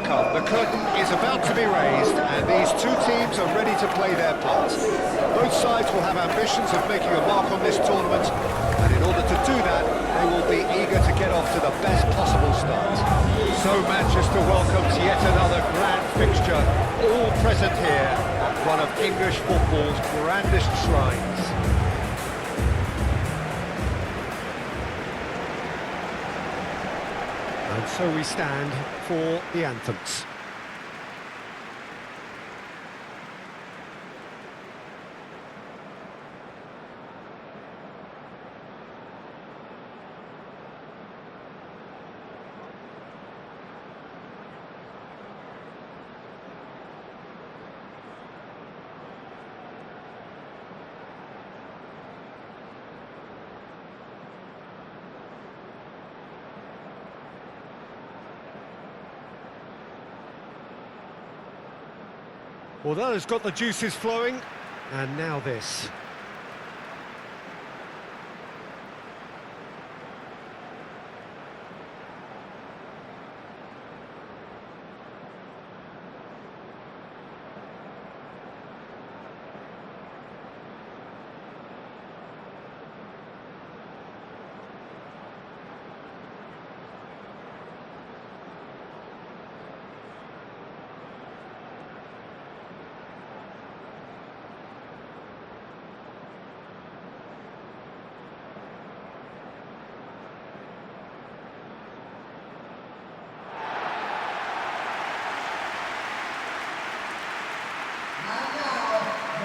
come. The curtain is about to be raised, and these two teams are ready to play their part. Both sides will have ambitions of making a mark on this tournament, and in order to do that, they will be eager to get off to the best possible start. So Manchester welcomes yet another grand fixture, all present here at one of English football's grandest shrines. And so we stand for the anthems. Well, that has got the juices flowing, and now this.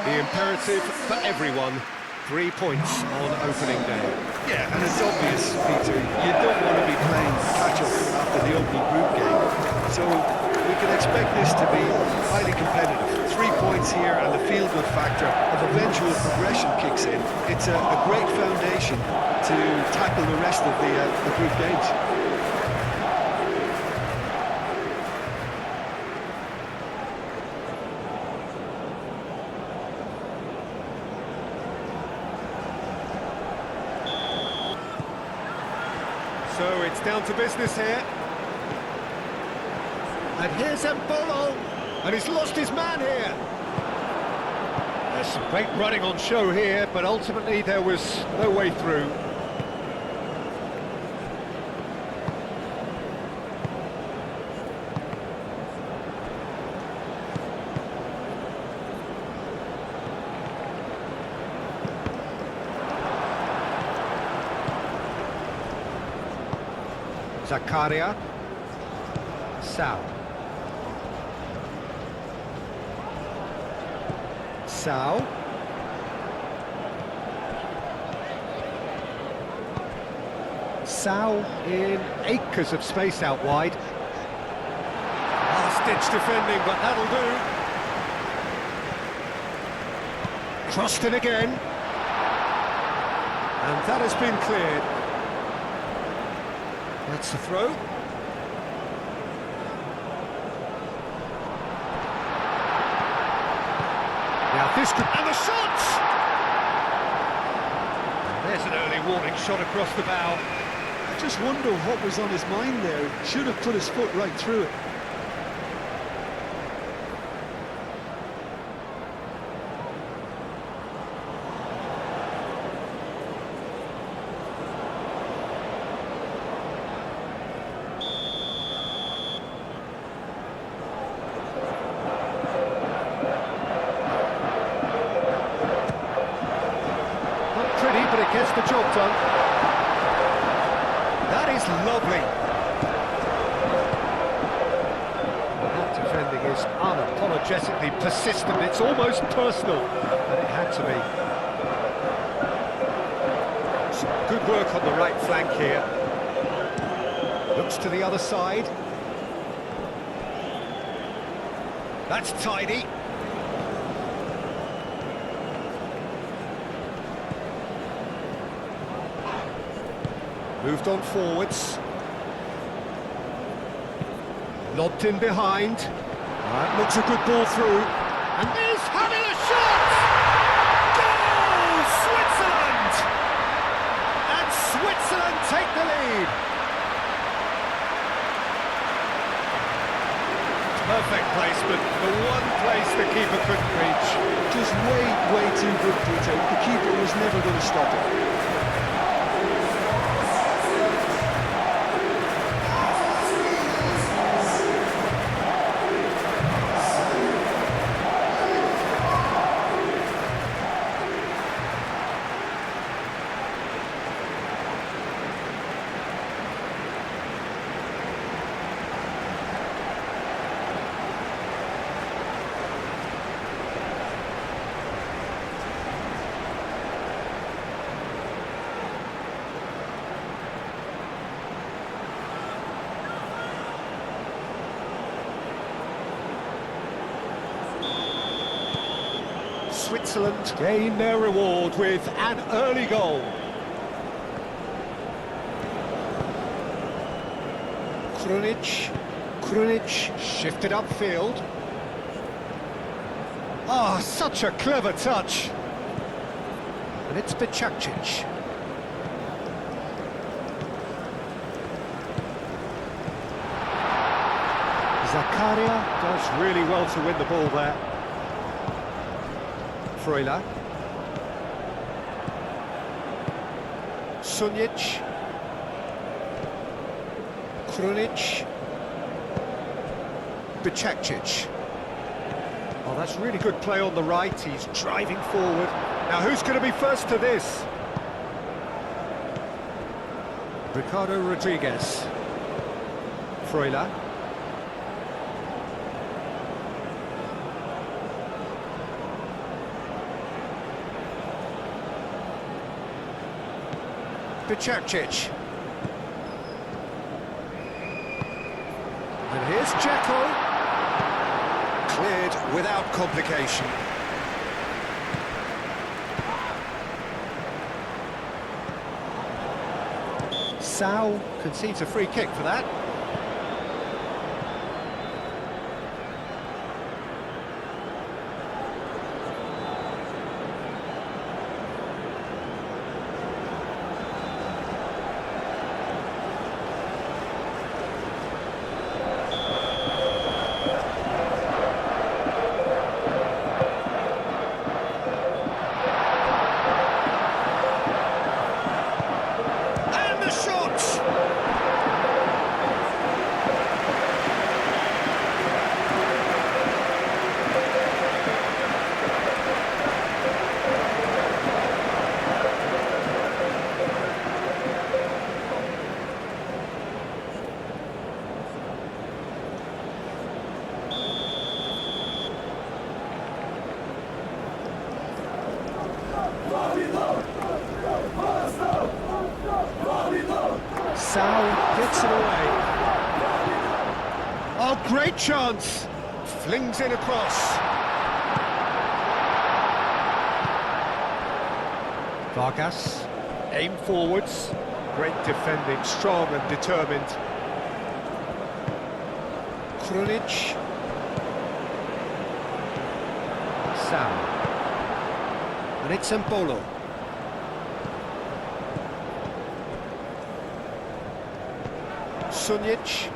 The imperative for everyone, 3 points on opening day. Yeah, and it's obvious, Peter, you don't want to be playing catch-up after the opening group game. So we can expect this to be highly competitive. 3 points here and the feel-good factor of eventual progression kicks in. It's a great foundation to tackle the rest of the group games. So it's down to business here. And here's Mbolo, and he's lost his man here. There's some great running on show here, but ultimately there was no way through. Zakaria, Sao, in acres of space out wide. Last-ditch defending, but that'll do. Crossed in again, and that has been cleared. That's the throw. Now this could... And the shot! There's an early warning shot across the bow. I just wonder what was on his mind there. He should have put his foot right through it. But it gets the job done. That is lovely. That defending is unapologetically persistent. It's almost personal, and it had to be. Some good work on the right flank here. Looks to the other side. That's tidy. Moved on forwards. Lobbed in behind. That looks a good ball through. And there's having a shot! Goal! Switzerland! And Switzerland take the lead. Perfect placement, the one place the keeper couldn't reach. Just way too good, Peter. The keeper was never going to stop it. Switzerland gain their reward with an early goal. Krunic shifted upfield. Ah, such a clever touch. And it's Bicakcic. Zakaria does really well to win the ball there. Freuler. Sunic. Krunic. Bicakcic. Oh, that's really good play on the right. He's driving forward. Now, who's going to be first to this? Ricardo Rodriguez. Freuler. Bicakcic. And here's Dzeko. Cleared without complication. Sau concedes a free kick for that. Sau gets it away. Oh, great chance! Flings it across. Vargas, aim forwards. Great defending, strong and determined. Krunic. Sau. And it's Embolo. Sunic.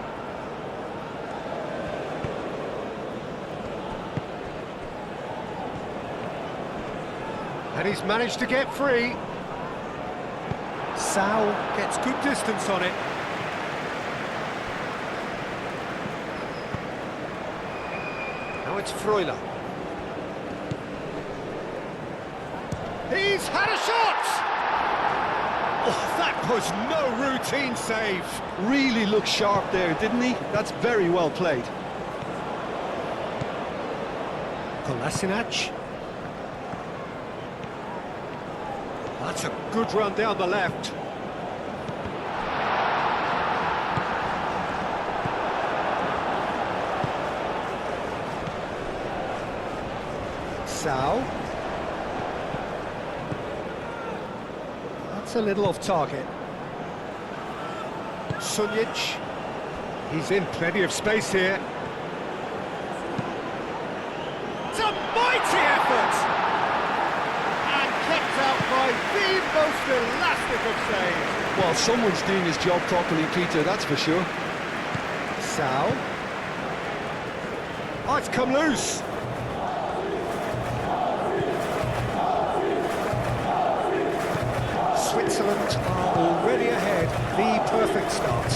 And he's managed to get free. Sau gets good distance on it. Now it's Freuler. He's had a shot! Oh, that was no routine save. Really looked sharp there, didn't he? That's very well played. Kolasinac. That's a good run down the left. Sau. That's a little off target. Sunic. He's in plenty of space here. It's a mighty effort! And kept out by the most elastic of saves. Well, someone's doing his job properly, Peter, that's for sure. Sau. Oh, it's come loose. Switzerland are already ahead. The perfect start.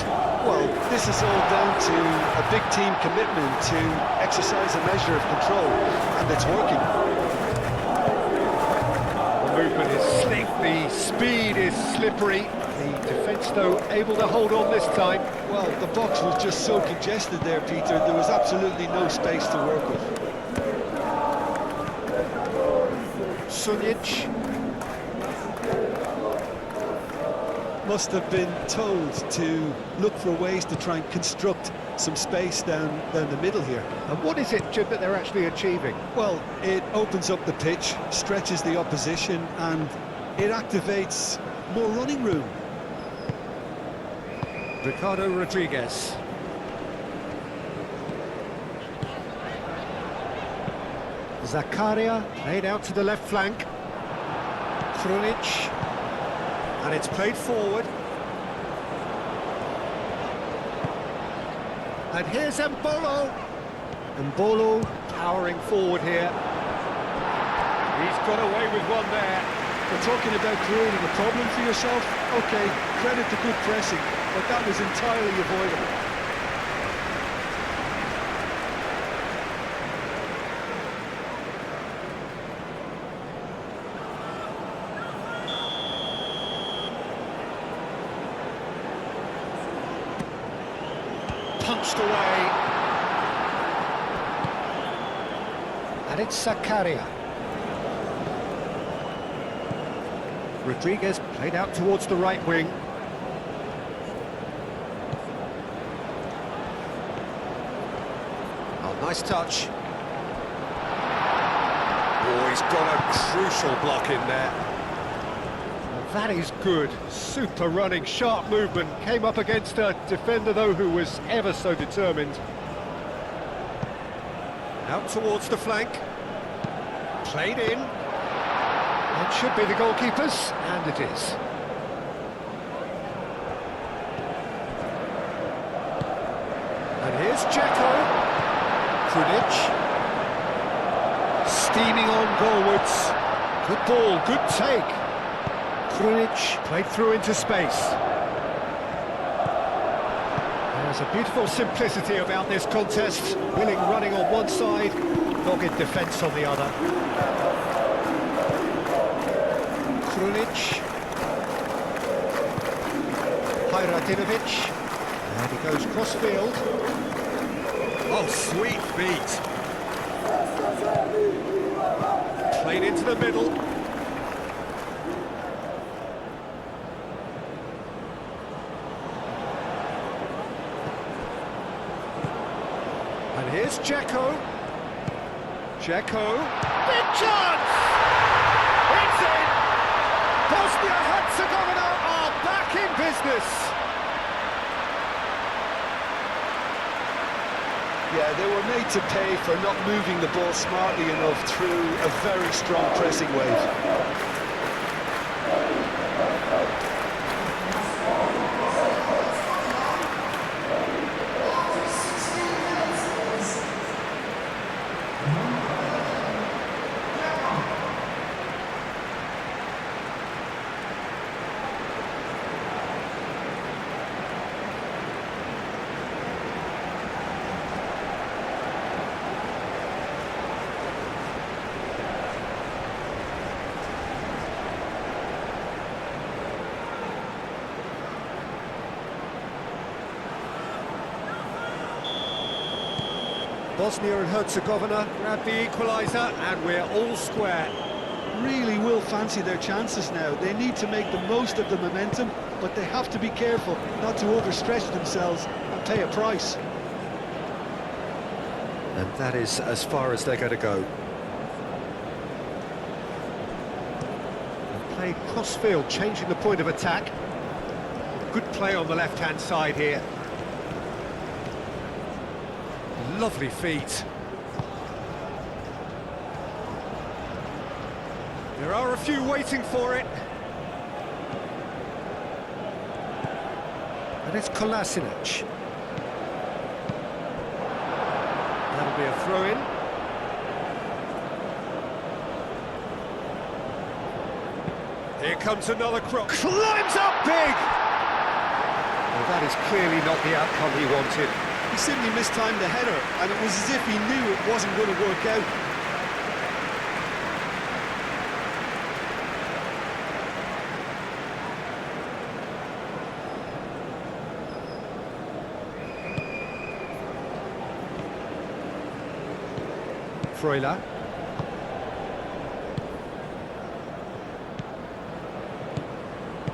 Well, this is all down to a big team commitment to exercise a measure of control, and it's working. The movement is slick, the speed is slippery. The defence, though, able to hold on this time. Well, the box was just so congested there, Peter. There was absolutely no space to work with. Sunic. Must have been told to look for ways to try and construct some space down the middle here. And what is it, Jim, that they're actually achieving? Well, it opens up the pitch, stretches the opposition, and it activates more running room. Ricardo Rodriguez. Zakaria played out to the left flank. Krunic. And it's played forward. And here's Mbolo. Mbolo powering forward here. He's got away with one there. We're talking about creating a problem for yourself. Okay, credit to good pressing, but that was entirely avoidable. Punched away. And it's Zakaria. Rodriguez played out towards the right wing. Oh, nice touch. Oh, he's got a crucial block in there. That is good. Super running, sharp movement. Came up against a defender, though, who was ever so determined. Out towards the flank. Played in. It should be the goalkeepers, and it is. And here's Dzeko. Krunic. Steaming on goalwards. Good ball, good take. Krunic played through into space. There's a beautiful simplicity about this contest. Willing running on one side, dogged defence on the other. Krunic. Hajradinovic. And he goes cross-field. Oh, sweet feet. Played into the middle. And here's Dzeko. Dzeko. Big chance! It's in! Bosnia-Herzegovina are back in business! Yeah, they were made to pay for not moving the ball smartly enough through a very strong pressing wave. Bosnia and Herzegovina grab the equaliser, and we're all square. Really will fancy their chances now. They need to make the most of the momentum, but they have to be careful not to overstretch themselves and pay a price. And that is as far as they're going to go. Played cross-field, changing the point of attack. Good play on the left-hand side here. Lovely feet. There are a few waiting for it. And it's Kolasinac. That'll be a throw-in. Here comes another cross. Climbs up big! Well, that is clearly not the outcome he wanted. He simply mistimed the header, and it was as if he knew it wasn't going to work out. Freuler.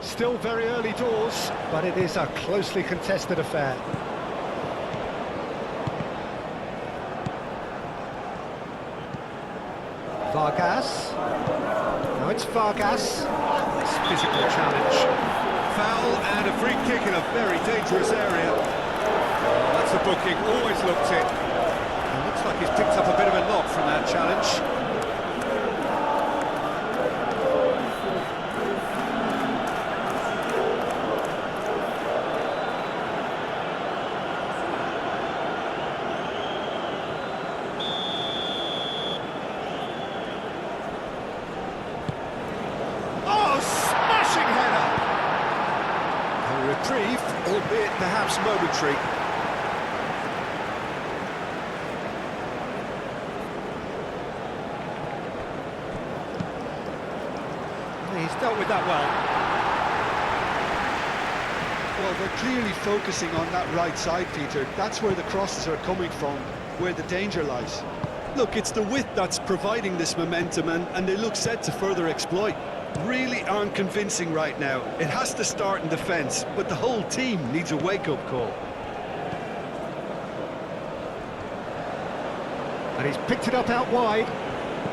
Still very early doors, but it is a closely contested affair. Vargas. Now it's Vargas. Nice physical challenge. Foul and a free kick in a very dangerous area. Oh, that's a booking, always looked it. It looks like he's picked up a bit of a knock from that challenge. Reprieve, albeit perhaps momentary. He's dealt with that well. Well, they're clearly focusing on that right side, Peter. That's where the crosses are coming from, where the danger lies. Look, it's the width that's providing this momentum, and they look set to further exploit. Really aren't convincing right now. It has to start in defence, but the whole team needs a wake-up call. And he's picked it up out wide.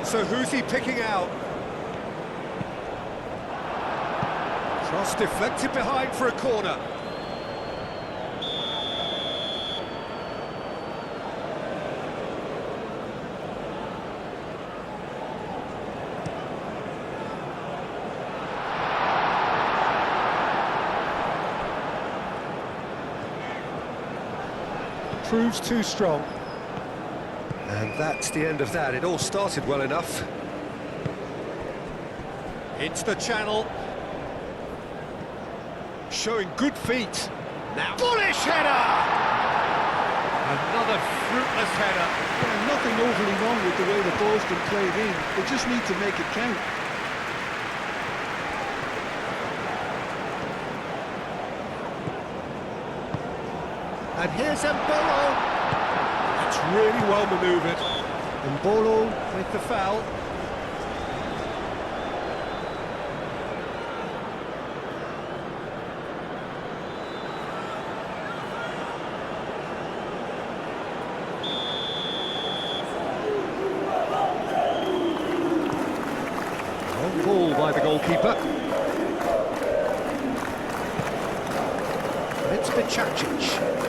So who's he picking out? Cross deflected behind for a corner. Proves too strong. And that's the end of that. It all started well enough. Into the channel. Showing good feet. Now, bullish header! Another fruitless header. Yeah, nothing overly wrong with the way the ball's been played in. They just need to make it count. And here's Mbolo. That's really well manoeuvred. Mbolo with the foul. On ball by the goalkeeper. It's Bicacic.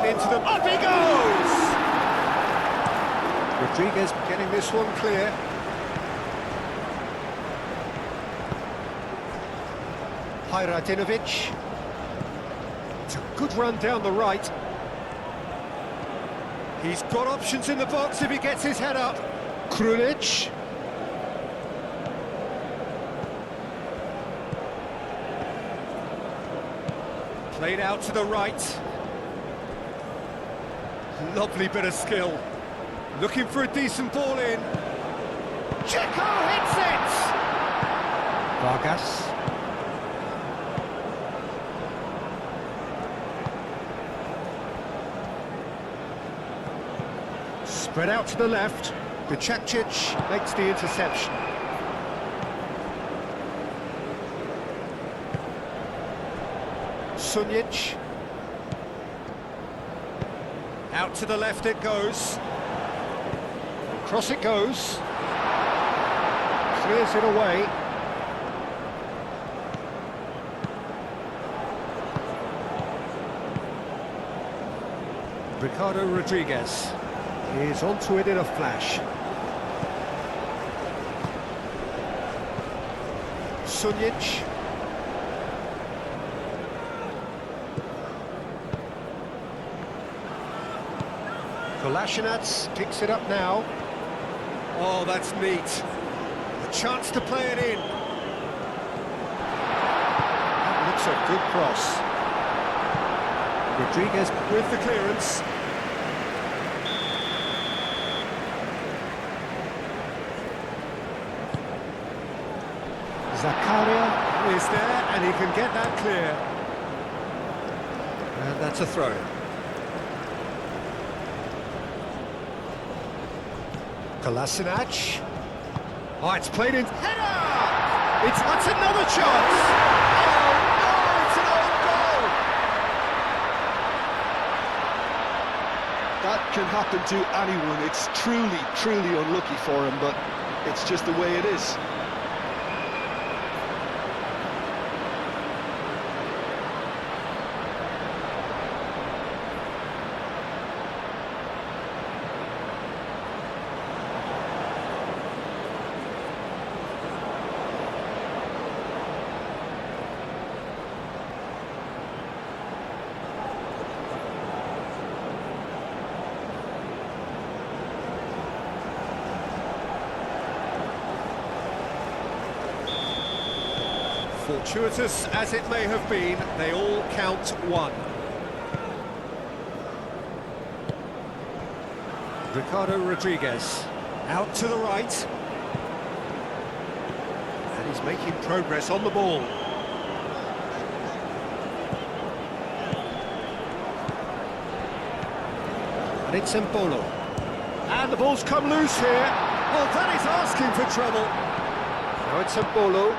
Into them, up he goes! Rodriguez getting this one clear. Hajradinovic. It's a good run down the right. He's got options in the box if he gets his head up. Krunic. Played out to the right. Lovely bit of skill. Looking for a decent ball in. Checo hits it! Vargas. Spread out to the left. Bicacic makes the interception. Sunic. Out to the left it goes. Across it goes. Clears it away. Ricardo Rodriguez is onto it in a flash. Sunic. Kolasinac picks it up now. Oh, that's neat. A chance to play it in. That looks a good cross. Rodriguez with the clearance. Zakaria is there, and he can get that clear. And that's a throw. Kolasinac. Oh, it's played in. Header! That's another chance! Oh, no, it's an own goal! That can happen to anyone. It's truly, truly unlucky for him, but it's just the way it is. Fortuitous as it may have been, they all count one. Ricardo Rodriguez, out to the right. And he's making progress on the ball. And it's Embolo. And the ball's come loose here. Well, that is asking for trouble. Now it's Embolo.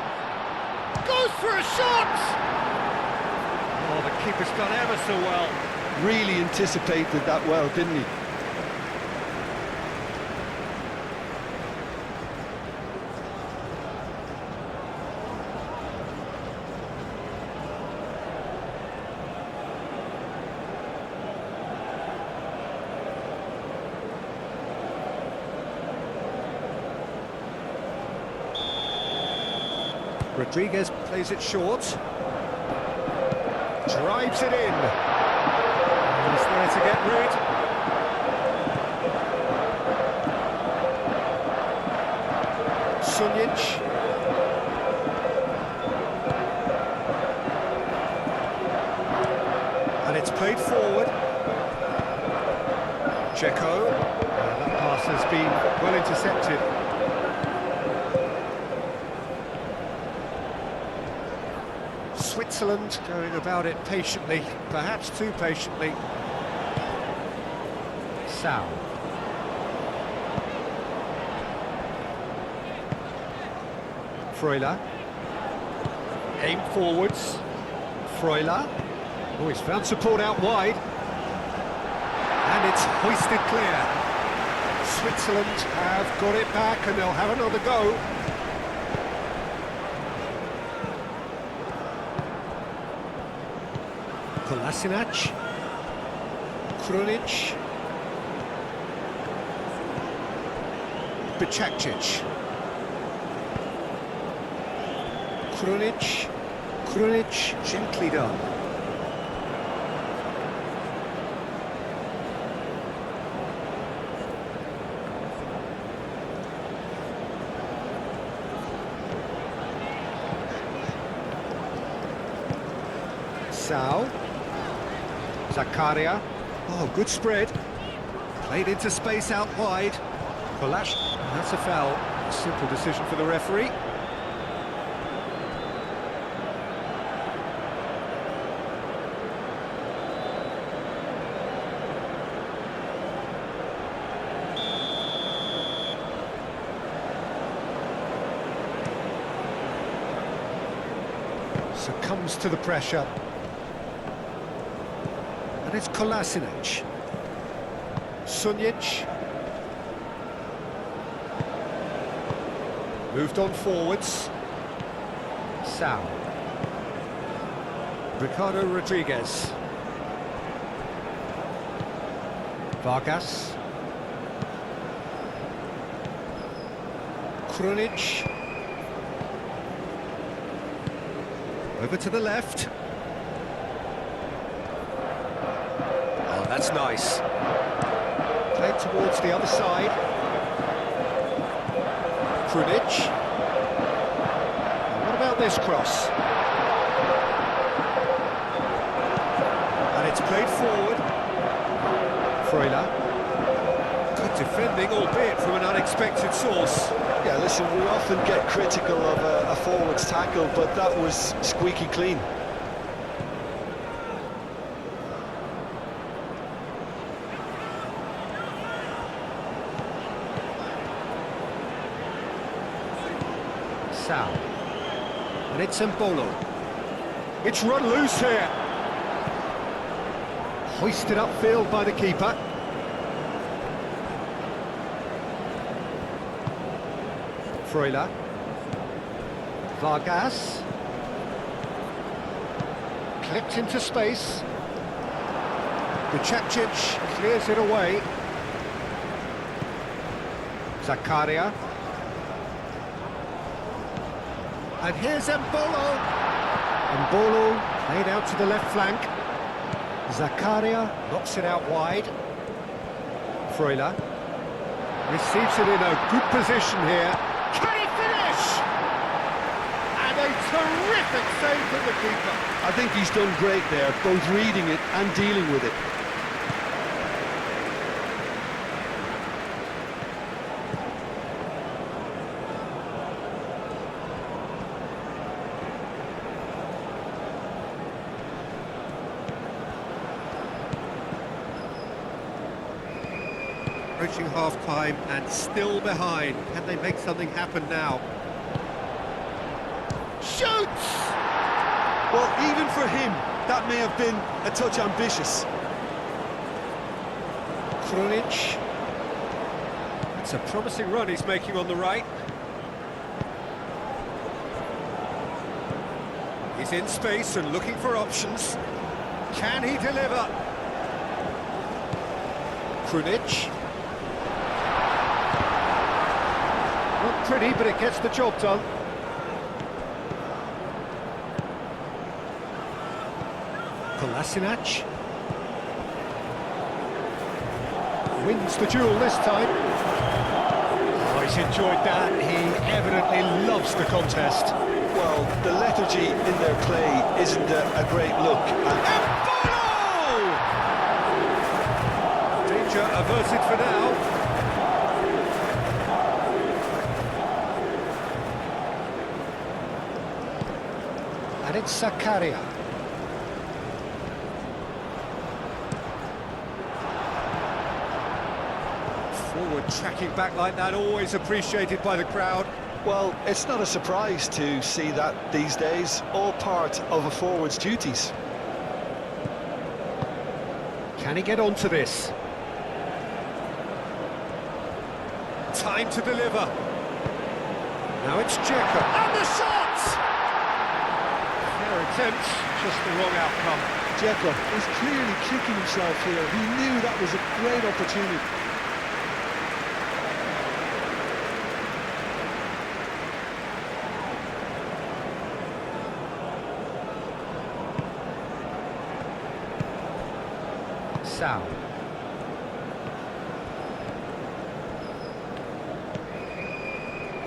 Goes for a shot! Oh, the keeper's done ever so well. Really anticipated that well, didn't he? Rodriguez plays it short. Drives it in. He's there to get rid. Sunjic. And it's played forward. Checo. That pass has been well intercepted. Switzerland going about it patiently, perhaps too patiently. Sal. Freuler. Aim forwards. Freuler. Oh, he's found support out wide. And it's hoisted clear. Switzerland have got it back and they'll have another go. Kolasinac, Krunic, Bicakcic, Krunic, gently done. Sao. Zakaria. Oh, good spread. Played into space out wide. Kolash. That's a foul. A simple decision for the referee. Succumbs to the pressure. And it's Kolasinac. Sunjic. Moved on forwards. Sal. Ricardo Rodriguez. Vargas. Krunic. Over to the left. Oh, that's nice. Played towards the other side. Krunic. What about this cross? And it's played forward. Freuler. Good defending, albeit from an unexpected source. Yeah, listen, we often get critical of a forward's tackle, but that was squeaky clean. Sal. And it's Mbolo. It's run loose here. Hoisted upfield by the keeper. Freuler. Vargas. Clipped into space. Bucacic clears it away. Zakaria. And here's Mbolo. Mbolo played out to the left flank. Zakaria knocks it out wide. Freuler receives it in a good position here. Can he finish? And a terrific save from the keeper. I think he's done great there, both reading it and dealing with it. Approaching half-time and still behind. Can they make something happen now? Shoots! Well, even for him, that may have been a touch ambitious. Krunic. It's a promising run he's making on the right. He's in space and looking for options. Can he deliver? Krunic. Not pretty, but it gets the job done. Kolasinac. Wins the duel this time. Oh, he's enjoyed that. He evidently loves the contest. Well, the lethargy in their play isn't a great look. Mbolo! Danger averted for now. And it's Zakaria. Forward tracking back like that, always appreciated by the crowd. Well, it's not a surprise to see that these days, all part of a forward's duties. Can he get onto this? Time to deliver. Now it's Dzeko. And the shot! Fair attempt, just the wrong outcome. Dzeko is clearly kicking himself here. He knew that was a great opportunity. Sal.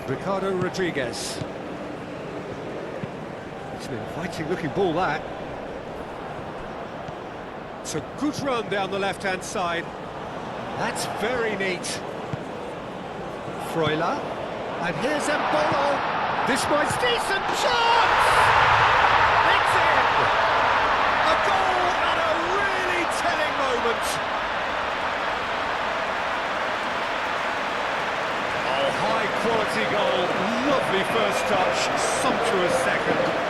Ricardo Rodriguez. It's an inviting looking ball, that. It's a good run down the left-hand side. That's very neat. Freuler. And here's Mbolo. This one's decent. Shot! It's in! A goal at a really telling moment. Oh, high-quality goal. Lovely first touch. Sumptuous second.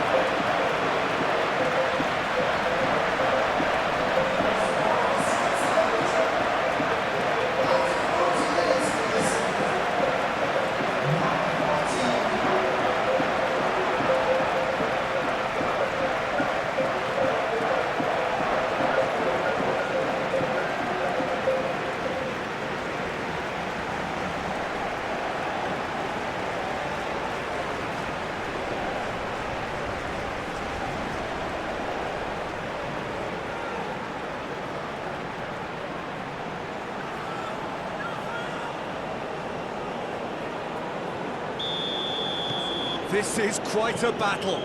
This is quite a battle.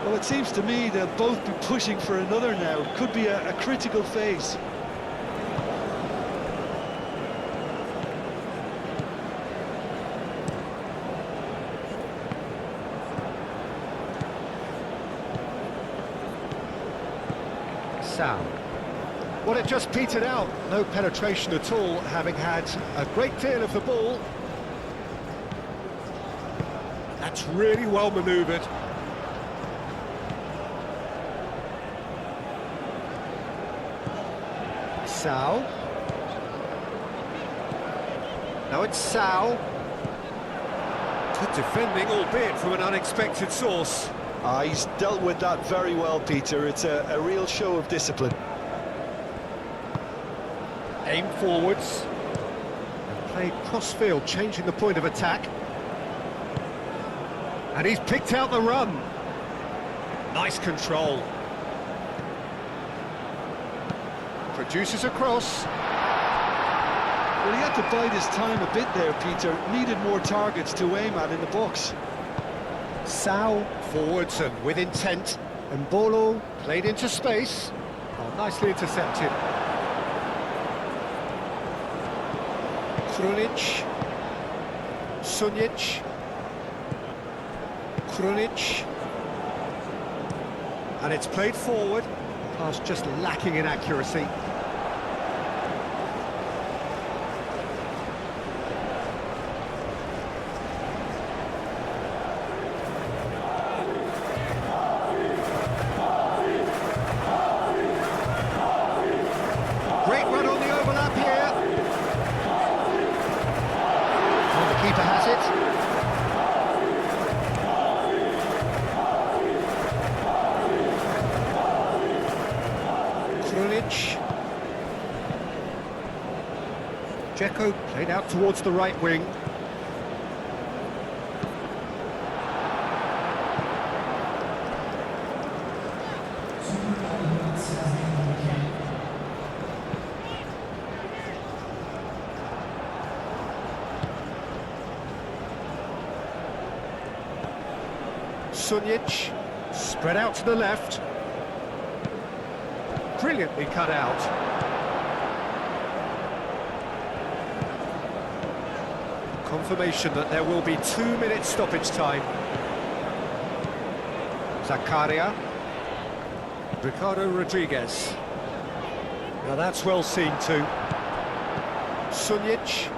Well, it seems to me they'll both be pushing for another now. Could be a critical phase. Sal. Well, it just petered out. No penetration at all, having had a great deal of the ball. That's really well manoeuvred. Sal. Now it's Sal. Good defending, albeit from an unexpected source. He's dealt with that very well, Peter. It's a real show of discipline. Aim forwards. And played cross-field, changing the point of attack. And he's picked out the run. Nice control. Produces a cross. Well, he had to bide his time a bit there, Peter. Needed more targets to aim at in the box. Sal forwards and with intent. And Bolo played into space. Oh, nicely intercepted. Krunic. Sunic. Krunic. And it's played forward. Pass just lacking in accuracy. Great run on the overlap here. And the keeper has it. Krunic. Dzeko played out towards the right wing. Sunic, spread out to the left. Brilliantly cut out. Confirmation that there will be 2 minutes stoppage time. Zakaria. Ricardo Rodriguez. Now that's well seen too. Sunic.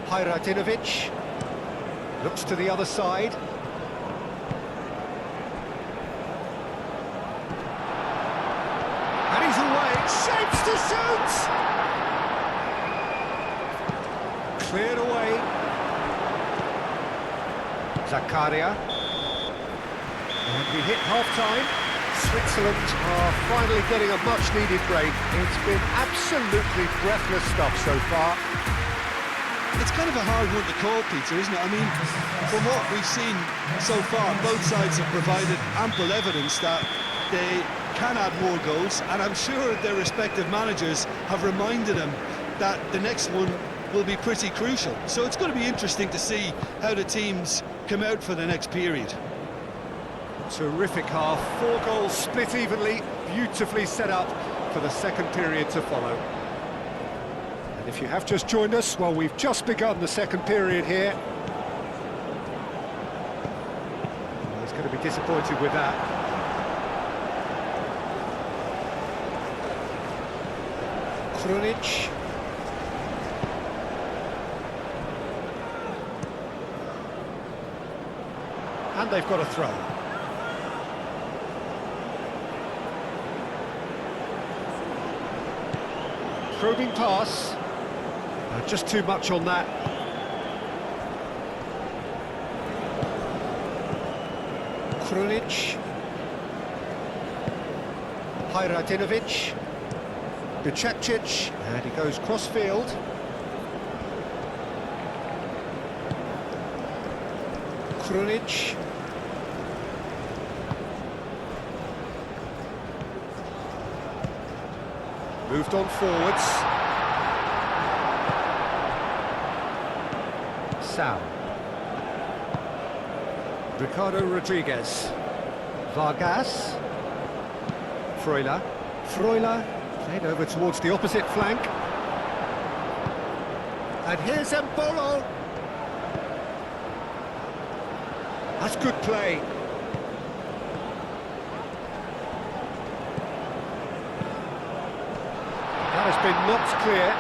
Hajradinovic looks to the other side. And he's away, shapes to shoot! Cleared away. Zakaria. And we hit half-time. Switzerland are finally getting a much-needed break. It's been absolutely breathless stuff so far. It's kind of a hard one to call, Peter, isn't it? I mean, from what we've seen so far, both sides have provided ample evidence that they can add more goals, and I'm sure their respective managers have reminded them that the next one will be pretty crucial. So it's going to be interesting to see how the teams come out for the next period. Terrific half, 4 goals split evenly, beautifully set up for the second period to follow. And if you have just joined us, well, we've just begun the second period here. Well, he's going to be disappointed with that. Krunic. And they've got a throw. Probing pass. Just too much on that. Krunic. Hajradinovic. Bicekcic, and he goes cross-field. Krunic. Moved on forwards. Sal. Ricardo Rodriguez. Vargas. Freuler. Freuler played over towards the opposite flank. And here's Embolo. That's good play. That has been knocked clear.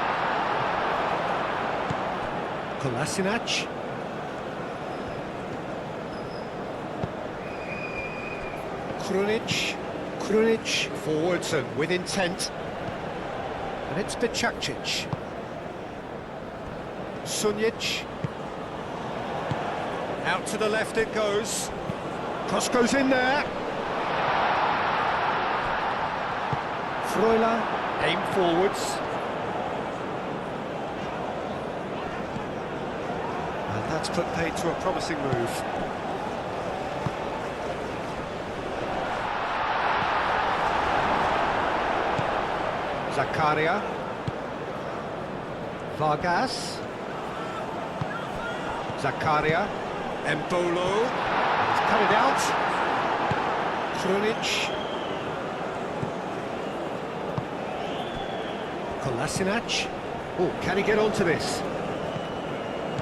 Kolasinac. Krunic forwards and with intent. And it's Bicakcic. Sunjic. Out to the left it goes. Cross goes in there. Freuler, aim forwards. And that's put paid to a promising move. Zakaria. Vargas. Zakaria. Embolo. He's cut it out. Krunic. Kolasinac. Oh, can he get onto this?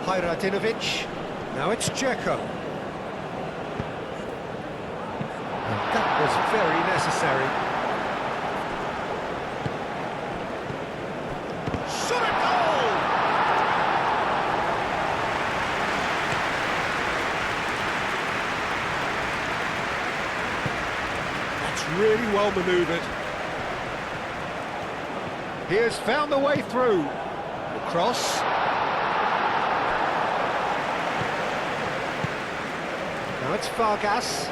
Hajradinovic. Now it's Dzeko. And that was very necessary. Shot it goal! That's really well manoeuvred. He has found the way through. The cross. Now it's Vargas.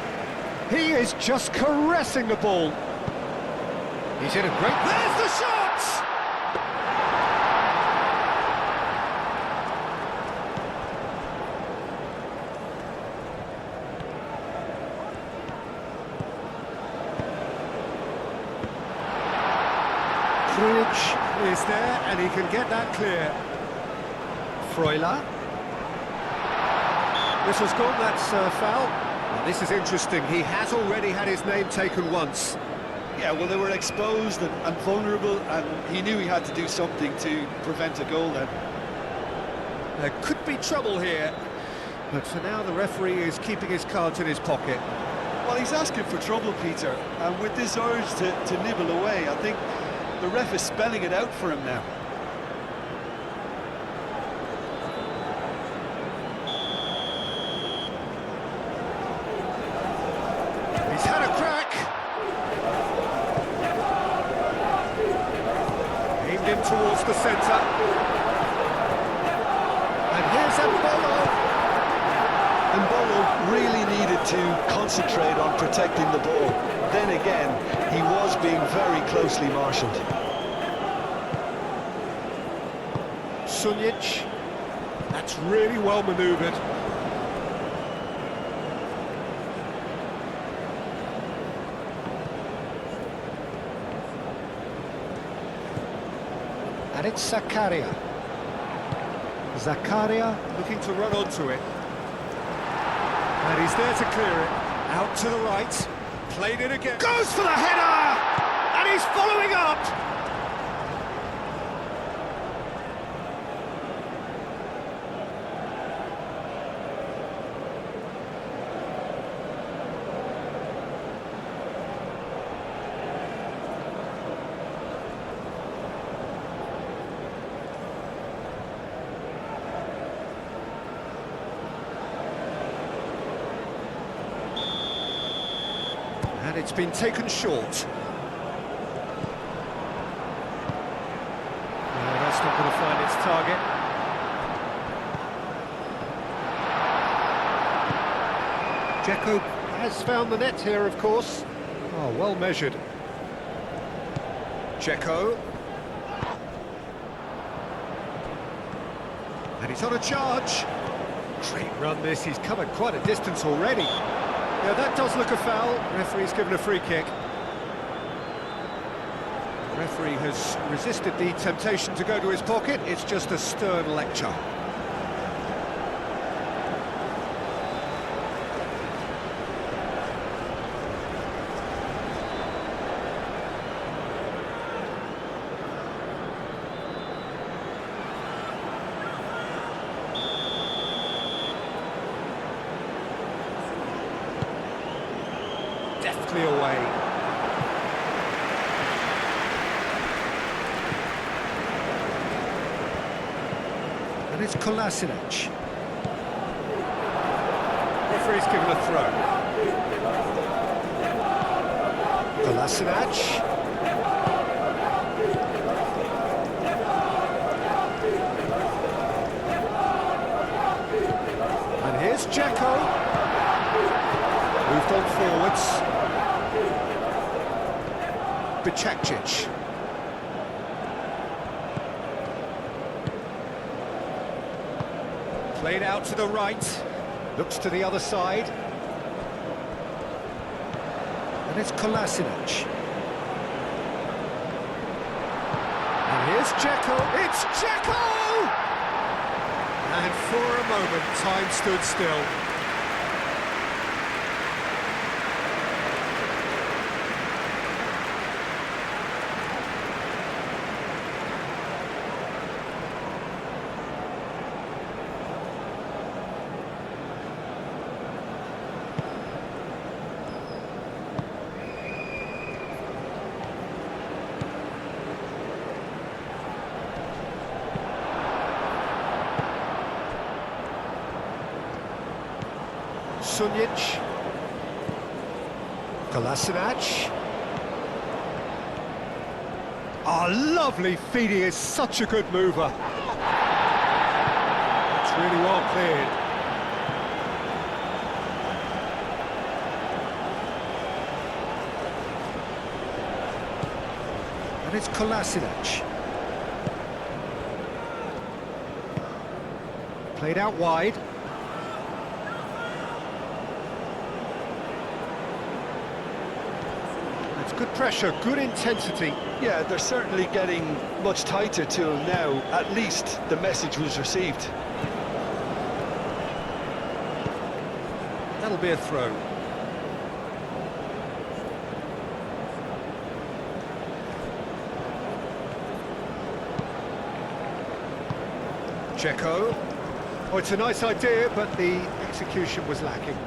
He is just caressing the ball. He's in a great... There's the shot! Krunic is there, and he can get that clear. Freuler. This was gone, that's foul. Well, this is interesting, he has already had his name taken once. Yeah, well, they were exposed and vulnerable, and he knew he had to do something to prevent a goal then. There could be trouble here, but for now the referee is keeping his cards in his pocket. Well, he's asking for trouble, Peter, and with this urge to nibble away, I think the ref is spelling it out for him now. He's had a crack. Aimed in towards the centre. And here's Embolo. Embolo really needed to concentrate on protecting the ball. Then again, he was being very closely marshalled. Sunjic. That's really well manoeuvred. And it's Zakaria. Zakaria looking to run onto it. And he's there to clear it. Out to the right. Played it again. Goes for the header! And he's following up! And it's been taken short. No, that's not going to find its target. Dzeko has found the net here, of course. Oh, well measured. Dzeko. And he's on a charge. Great run this, he's covered quite a distance already. Yeah, that does look a foul. Referee's given a free kick. The referee has resisted the temptation to go to his pocket. It's just a stern lecture. deftly away. And it's Kolasinac. Referee's given a throw. Kolasinac. And here's Dzeko. Moved on forwards. Bicakcic. Played out to the right. Looks to the other side. And it's Kolasinac. And here's Dzeko. It's Dzeko! And for a moment, time stood still. Sunjic, Kolasinac. Oh, lovely feed, he is such a good mover. It's really well cleared. And it's Kolasinac. Played out wide. Good pressure, good intensity. Yeah, they're certainly getting much tighter to him now. At least the message was received. That'll be a throw. Dzeko. Oh, it's a nice idea, but the execution was lacking.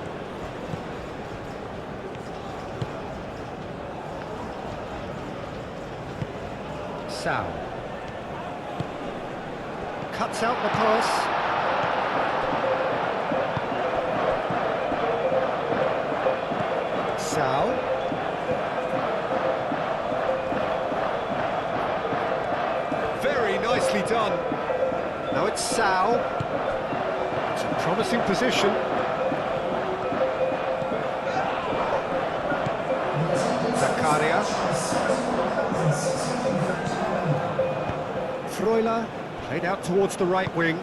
Sau. Cuts out the pass. Sau. Very nicely done. Now it's Sau. It's a promising position. Zakaria. Freuler, played out towards the right wing.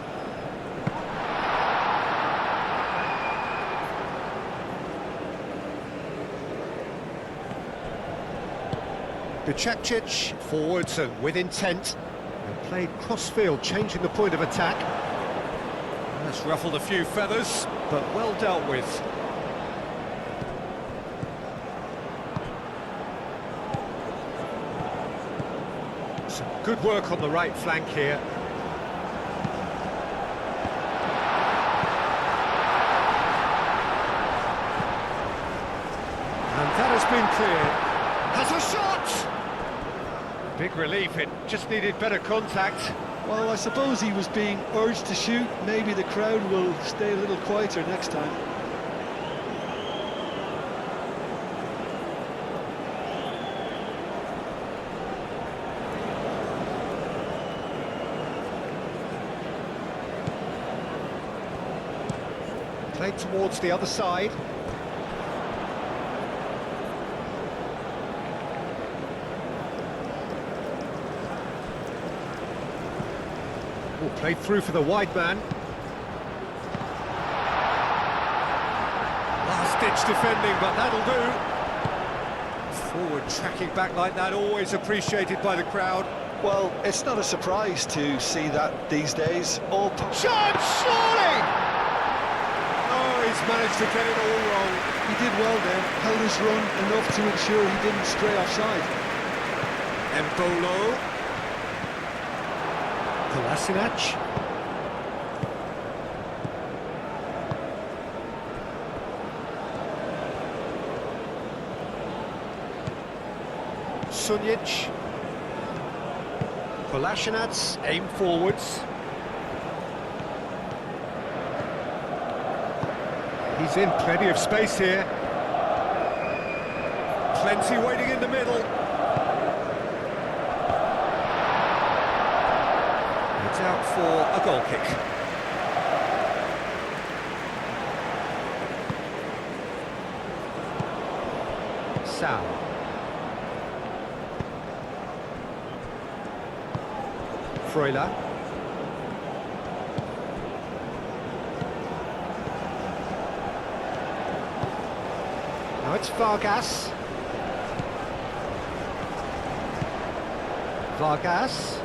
Bicakcic, forwards and with intent. And played cross-field, changing the point of attack. That's ruffled a few feathers, but well dealt with. Good work on the right flank here. And that has been cleared. Has a shot! Big relief, it just needed better contact. Well, I suppose he was being urged to shoot. Maybe the crowd will stay a little quieter next time. Played towards the other side. Oh, played through for the wide man. Last-ditch defending, but that'll do. Forward tracking back like that, always appreciated by the crowd. Well, it's not a surprise to see that these days. Shot, surely! He's managed to get it all wrong. He did well then, held his run enough to ensure he didn't stray offside. Embolo. Kolasinac. Sunic. Kolasinac, aim forwards. He's in plenty of space here. Plenty waiting in the middle. It's out for a goal kick. Sal. Freuler. Now it's Vargas. Vargas.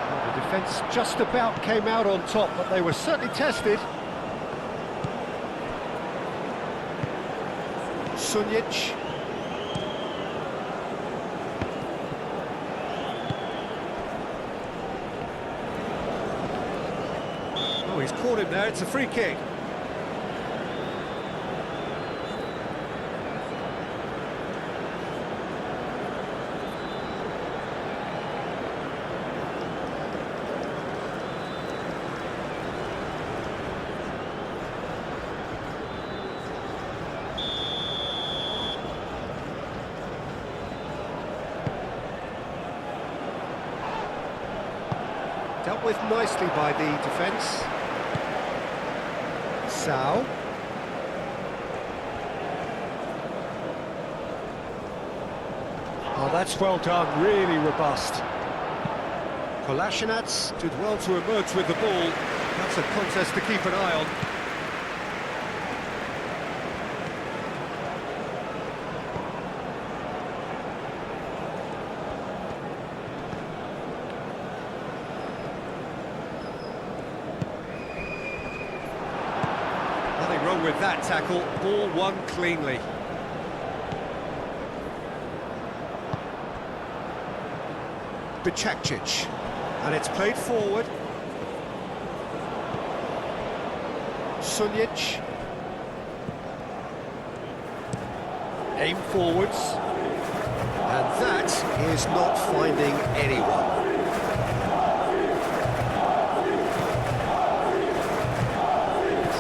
Well, the defence just about came out on top, but they were certainly tested. Sunic. Oh, he's caught him there, it's a free kick. Dealt with nicely by the defence. Sao. Oh, that's well done, really robust. Kolasinac did well to emerge with the ball. That's a contest to keep an eye on. Nothing wrong with that tackle, ball won cleanly. Bicakcic, and it's played forward. Sunic. Aim forwards. And that is not finding anyone.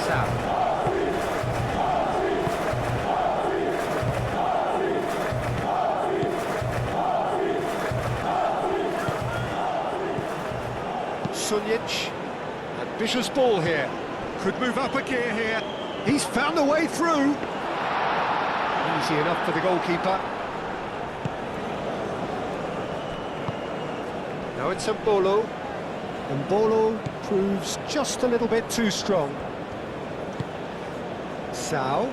Sam. Sunic, ambitious ball here, could move up a gear here, he's found a way through. Easy enough for the goalkeeper. Now it's Mbolo, and Mbolo proves just a little bit too strong. Sao.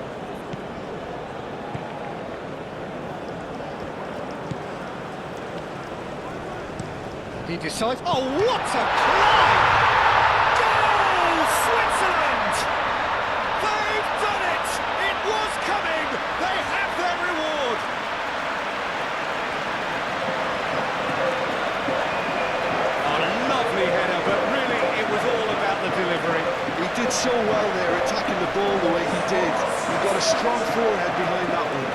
He decides, oh, what a climb! Goal, Switzerland! They've done it! It was coming! They have their reward! A lovely header, but really it was all about the delivery. He did so well there, attacking the ball the way he did. He got a strong forehead behind that one.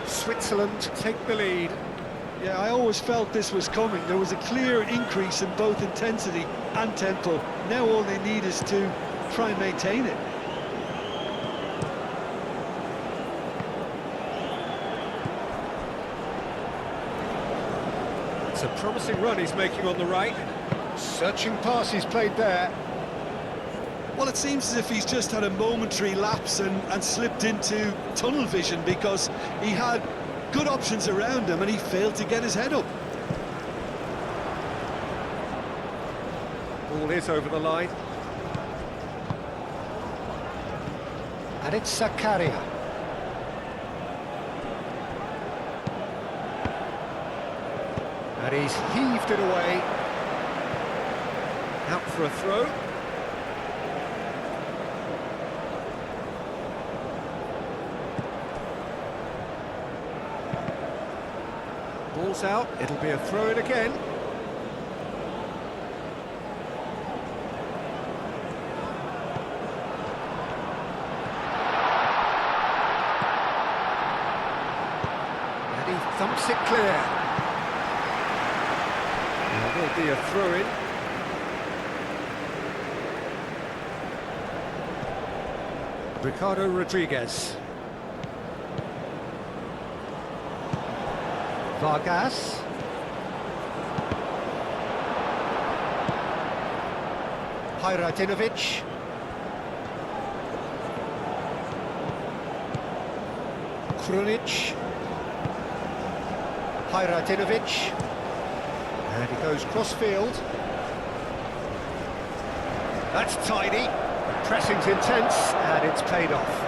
Switzerland take the lead. Yeah, I always felt this was coming. There was a clear increase in both intensity and tempo. Now all they need is to try and maintain it. It's a promising run he's making on the right. Searching pass he's played there. Well, it seems as if he's just had a momentary lapse and slipped into tunnel vision, because he had good options around him and he failed to get his head up. Ball is over the line. And it's Zakaria. And he's heaved it away. Out for a throw. Ball's out, it'll be a throw-in again. And he thumps it clear. There will be a throw-in. Ricardo Rodriguez. Vargas. Hajradinovic. Krunic. Hajradinovic. And he goes cross-field. That's tidy. Pressing's intense, and it's paid off.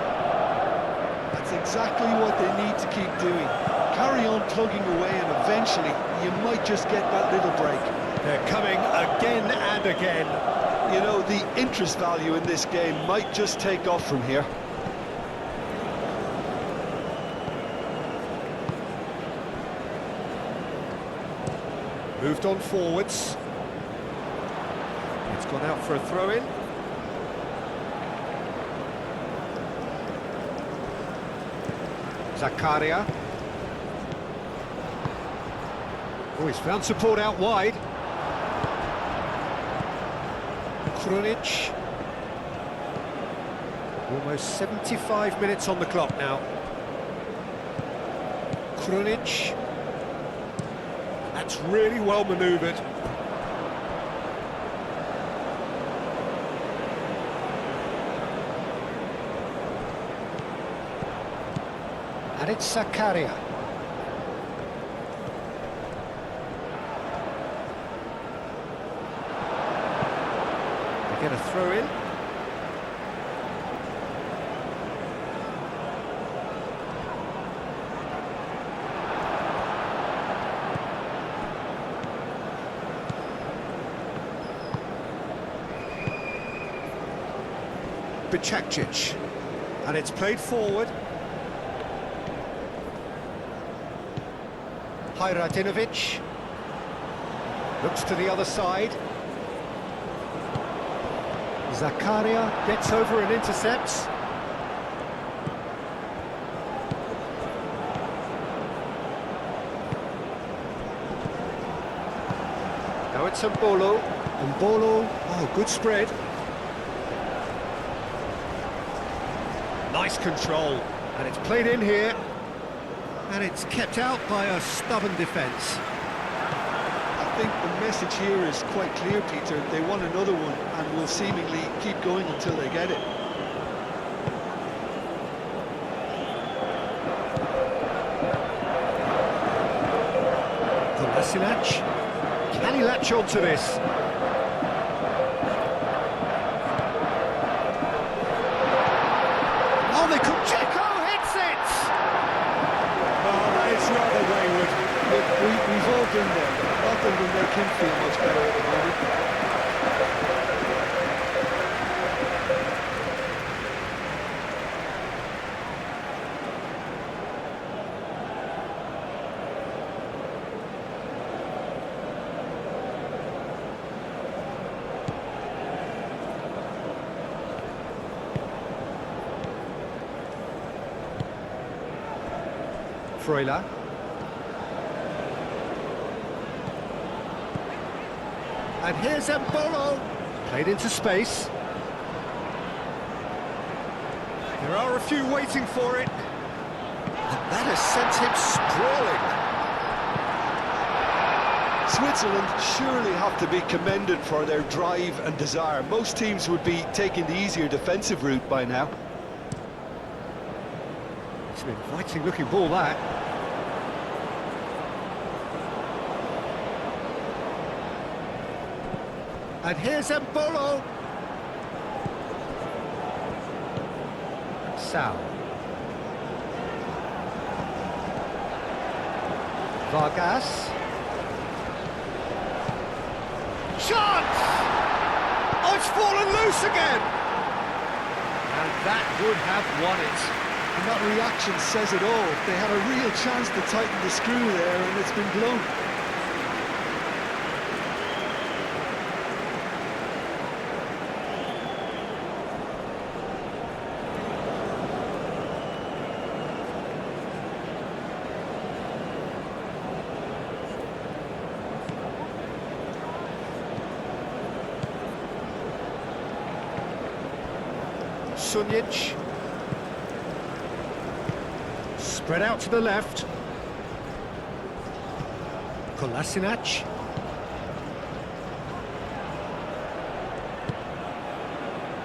That's exactly what they need to keep doing. Carry on plugging away, and eventually you might just get that little break. They're coming again and again. You know, the interest value in this game might just take off from here. Moved on forwards. It's gone out for a throw-in. Zakaria. Oh, he's found support out wide. Krunic. Almost 75 minutes on the clock now. Krunic. That's really well manoeuvred. And it's Zakaria. They get a throw in. Bicakcic. And it's played forward. Hajradinovic looks to the other side. Zakaria gets over and intercepts. Now it's Mbolo. Mbolo, oh, good spread. Nice control, and it's played in here. And it's kept out by a stubborn defence. I think the message here is quite clear, Peter. They want another one and will seemingly keep going until they get it. Kolasinac. Can he latch on to this? Oh, they could check. Rather wayward. We've all been there. Nothing will make him feel much better at the moment. Freuler. And here's Mbolo. Played into space. There are a few waiting for it. And that has sent him sprawling. Switzerland surely have to be commended for their drive and desire. Most teams would be taking the easier defensive route by now. It's an inviting looking ball, that. And here's Mbolo. Sal. Vargas. Shot! it's fallen loose again! And that would have won it. And that reaction says it all. They had a real chance to tighten the screw there, and it's been blown. Sunic. Spread out to the left. Kolasinac.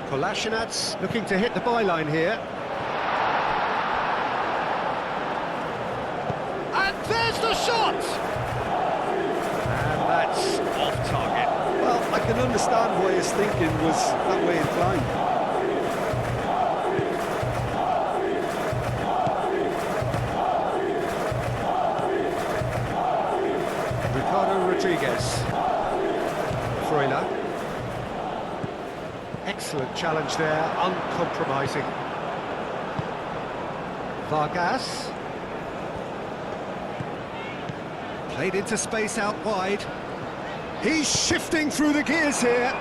Kolasinac looking to hit the byline here. And there's the shot! And that's off target. Well, I can understand why his thinking was that way inclined. Rodriguez. Freuler. Excellent challenge there, uncompromising. Vargas. Played into space out wide. He's shifting through the gears here.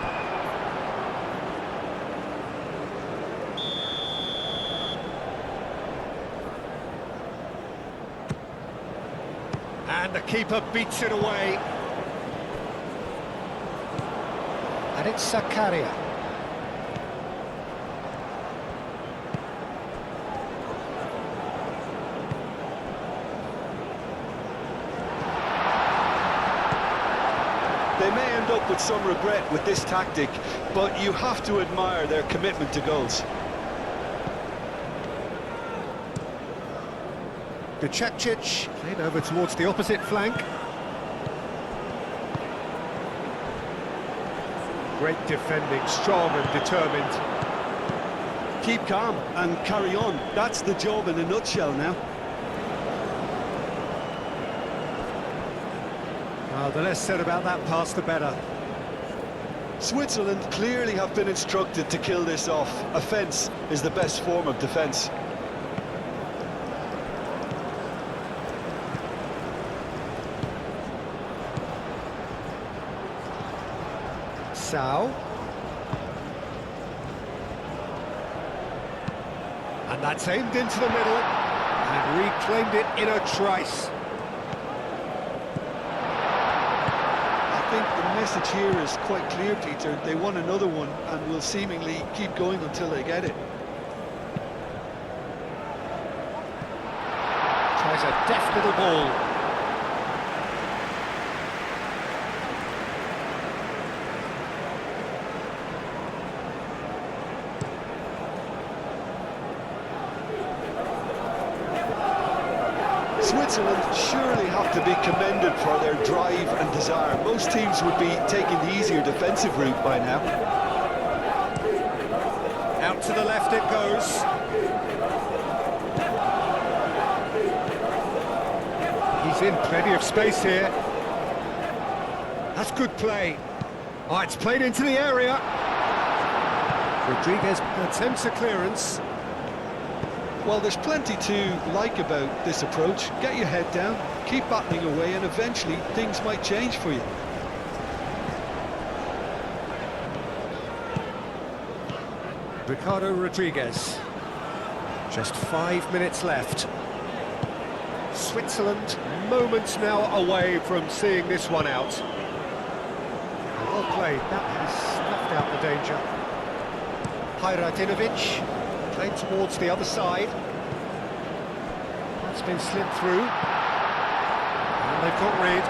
And the keeper beats it away. And it's Zakaria. They may end up with some regret with this tactic, but you have to admire their commitment to goals. Duchekcic played over towards the opposite flank. Great defending, strong and determined. Keep calm and carry on. That's the job in a nutshell now. The less said about that pass, the better. Switzerland clearly have been instructed to kill this off. Offence is the best form of defence. Sao. And that's aimed into the middle and reclaimed it in a trice. I think the message here is quite clear, Peter. They want another one and will seemingly keep going until they get it. Tries a deft little ball. Switzerland surely have to be commended for their drive and desire. Most teams would be taking the easier defensive route by now. Out to the left it goes. He's in plenty of space here. That's good play. Oh, it's played into the area. Rodriguez attempts a clearance. Well, there's plenty to like about this approach. Get your head down, keep battling away, and eventually things might change for you. Ricardo Rodriguez. Just 5 minutes left. Switzerland moments now away from seeing this one out. Well played, that has snuffed out the danger. Hajradinovic. Played towards the other side. That's been slid through. And they've got rid.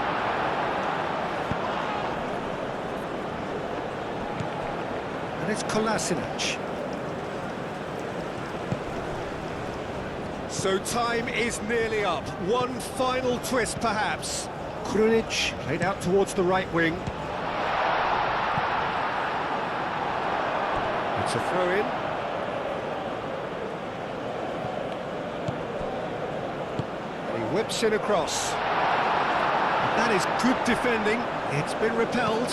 And it's Kolasinac. So time is nearly up. One final twist, perhaps. Krunic played out towards the right wing. It's a throw-in. Whips in across. That is good defending. It's been repelled.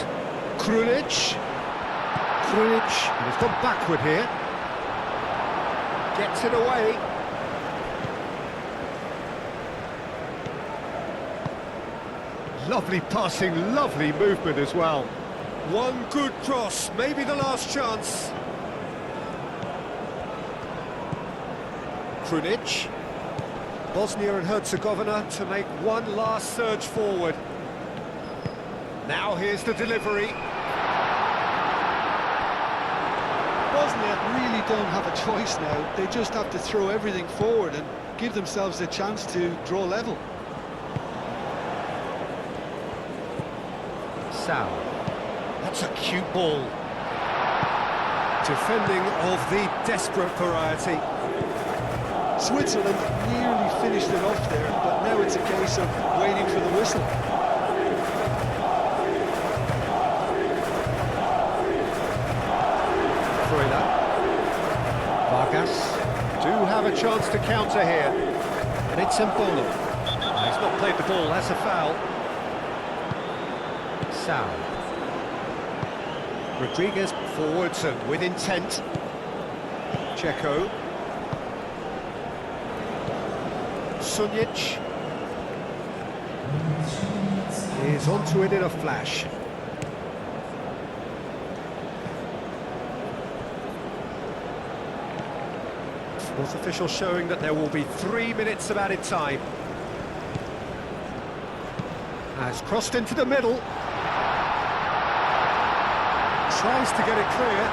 Krunic. Krunic, and he's gone backward here. Gets it away. Lovely passing, lovely movement as well. One good cross, maybe the last chance. Krunic. Bosnia and Herzegovina to make one last surge forward. Now here's the delivery. Bosnia really don't have a choice now. They just have to throw everything forward and give themselves a chance to draw level. Sal. That's a cute ball. Defending of the desperate variety. Switzerland nearly finished it off there, but now it's a case of waiting for the whistle. Vargas do have a chance to counter here, and it's Embolo. He's not played the ball, that's a foul. Sal. Rodriguez forwards and with intent. Checo. Sunjic is onto it in a flash. Fourth official showing that there will be 3 minutes of added time. Has crossed into the middle. Tries to get it clear.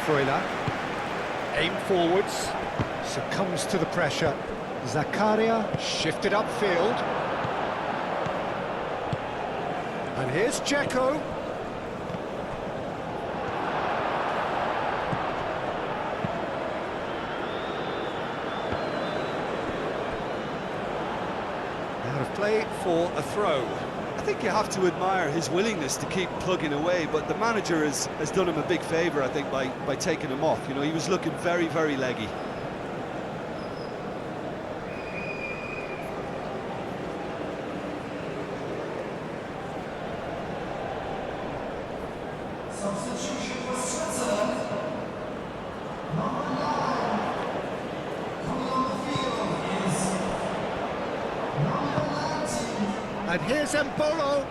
Freuler. Aim forwards. Succumbs to the pressure. Zakaria shifted upfield. And here's Checo. Out of play for a throw. I think you have to admire his willingness to keep plugging away, but the manager has done him a big favour, I think, by taking him off. You know, he was looking very, very leggy. Substitution for Switzerland. Number 9. Coming on the field is number 19. And here's Embolo.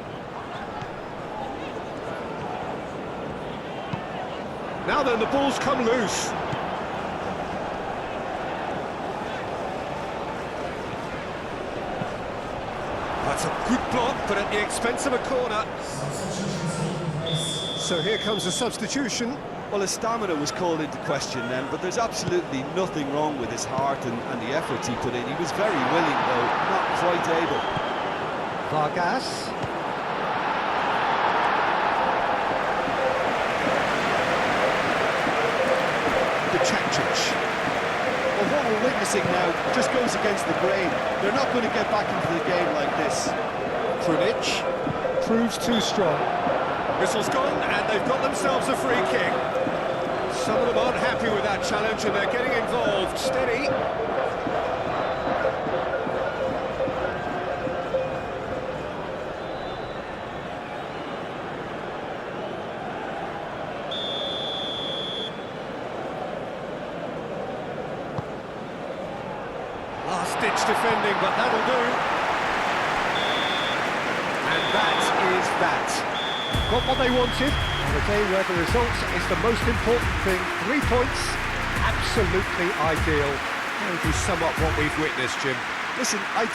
Now then, the ball's come loose. That's a good block, but at the expense of a corner. So here comes a substitution. Well, his stamina was called into question then, but there's absolutely nothing wrong with his heart and the efforts he put in. He was very willing, though, not quite able. Vargas. Well, what we're witnessing now just goes against the grain. They're not going to get back into the game like this. Krunic proves too strong. Whistle's gone, and they've got themselves a free kick. Some of them aren't happy with that challenge, and they're getting involved. Steady. Last-ditch defending, but that'll do. And that is that. Got what they wanted on a day where the result is the most important thing. 3 points, absolutely ideal. How would you sum up what we've witnessed, Jim? Listen, I